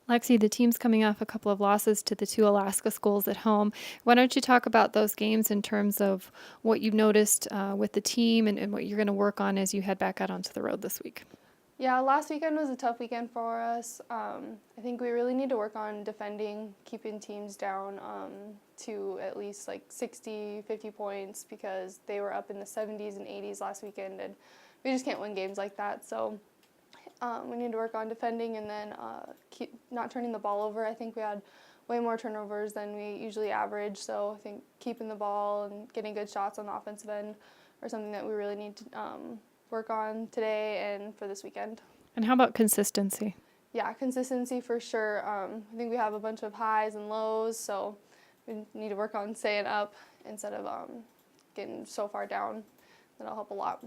Lexi, the team's coming off a couple of losses to the two Alaska schools at home. Why don't you talk about those games in terms of what you've noticed with the team and what you're going to work on as you head back out onto the road this week? Yeah, last weekend was a tough weekend for us. I think we really need to work on defending, keeping teams down to at least like 60, 50 points because they were up in the 70s and 80s last weekend, and we just can't win games like that. So we need to work on defending and then keep not turning the ball over. I think we had way more turnovers than we usually average, so I think keeping the ball and getting good shots on the offensive end are something that we really need to work on today and for this weekend. And how about consistency? Yeah, consistency for sure. I think we have a bunch of highs and lows, so we need to work on staying up instead of getting so far down. That'll help a lot.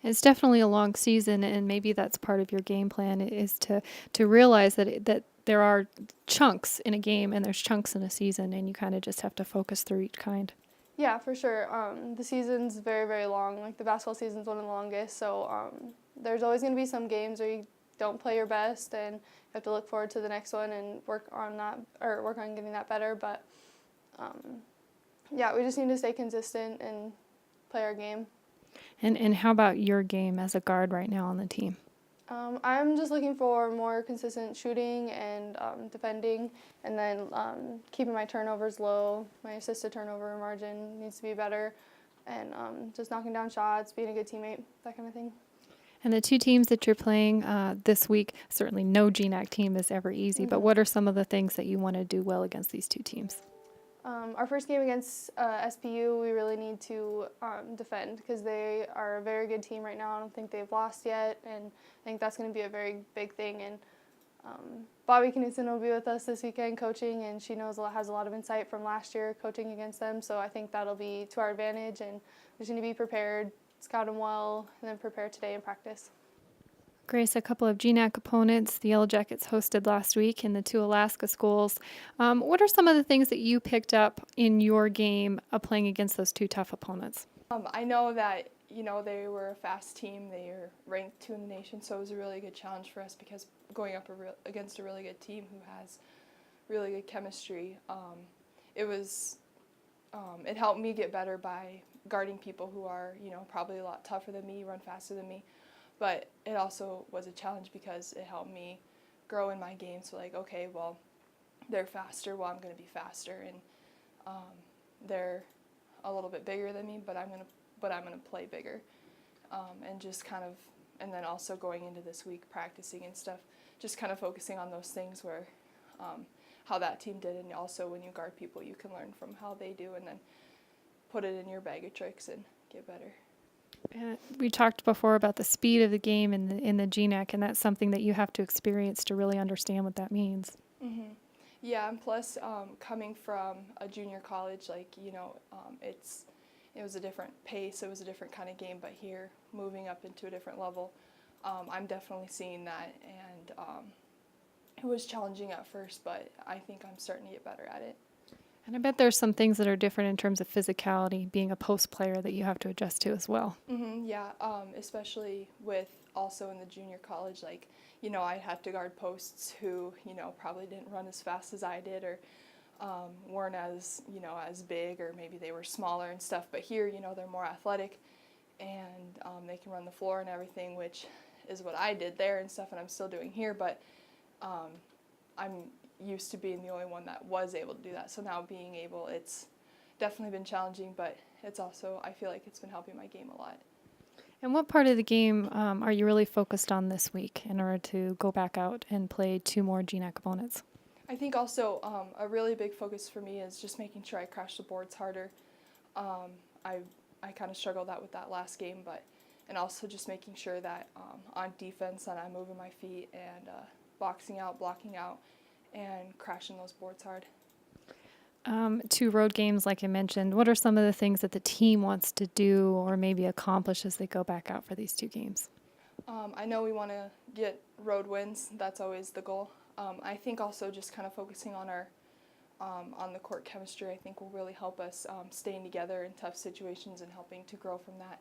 It's definitely a long season, and maybe that's part of your game plan is to realize that there are chunks in a game and there's chunks in a season, and you kind of just have to focus through each kind. Yeah, for sure. The season's very, very long. Like the basketball season's one of the longest, so there's always going to be some games where you don't play your best, and you have to look forward to the next one and work on that or work on getting that better. But yeah, we just need to stay consistent and play our game. And how about your game as a guard right now on the team? I'm just looking for more consistent shooting and defending, and then keeping my turnovers low. My assist to turnover margin needs to be better, and just knocking down shots, being a good teammate, that kind of thing. And the two teams that you're playing this week, certainly no GNAC team is ever easy, but what are some of the things that you want to do well against these two teams? Our first game against SPU, we really need to defend because they are a very good team right now. I don't think they've lost yet, and I think that's going to be a very big thing. And Bobby Knutson will be with us this weekend coaching, and she has a lot of insight from last year coaching against them. So I think that'll be to our advantage, and we just need to be prepared, scout them well, and then prepare today in practice. Grace, a couple of GNAC opponents the Yellow Jackets hosted last week in the two Alaska schools. What are some of the things that you picked up in your game playing against those two tough opponents? I know that, they were a fast team. They are ranked 2 in the nation, so it was a really good challenge for us because going up against a really good team who has really good chemistry, it helped me get better by guarding people who are, probably a lot tougher than me, run faster than me. But it also was a challenge because it helped me grow in my game. So okay, well, they're faster, well, I'm going to be faster, and they're a little bit bigger than me, but I'm gonna play bigger, and just kind of, and then also going into this week practicing and stuff, just kind of focusing on those things where how that team did, and also when you guard people, you can learn from how they do, and then put it in your bag of tricks and get better. We talked before about the speed of the game in the GNAC, and that's something that you have to experience to really understand what that means. Mm-hmm. Yeah, and plus coming from a junior college, it was a different pace, it was a different kind of game, but here, moving up into a different level, I'm definitely seeing that, and it was challenging at first, but I think I'm starting to get better at it. And I bet there's some things that are different in terms of physicality, being a post player, that you have to adjust to as well. Mm-hmm, yeah, especially with also in the junior college, I had to guard posts who, probably didn't run as fast as I did, or weren't as, as big, or maybe they were smaller and stuff. But here, they're more athletic, and they can run the floor and everything, which is what I did there and stuff, and I'm still doing here. But I'm used to being the only one that was able to do that. So now being able, it's definitely been challenging, but it's also, I feel like it's been helping my game a lot. And what part of the game are you really focused on this week in order to go back out and play two more GNAC opponents? I think also a really big focus for me is just making sure I crash the boards harder. I kind of struggled out with that last game, and also just making sure that on defense that I'm moving my feet and boxing out, blocking out, and crashing those boards hard. 2 road games, like I mentioned. What are some of the things that the team wants to do or maybe accomplish as they go back out for these 2 games? I know we want to get road wins. That's always the goal. I think also just kind of focusing on our on the court chemistry, I think will really help us staying together in tough situations and helping to grow from that.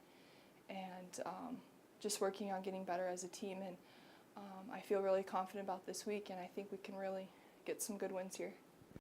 And just working on getting better as a team and I feel really confident about this week, and I think we can really get some good wins here.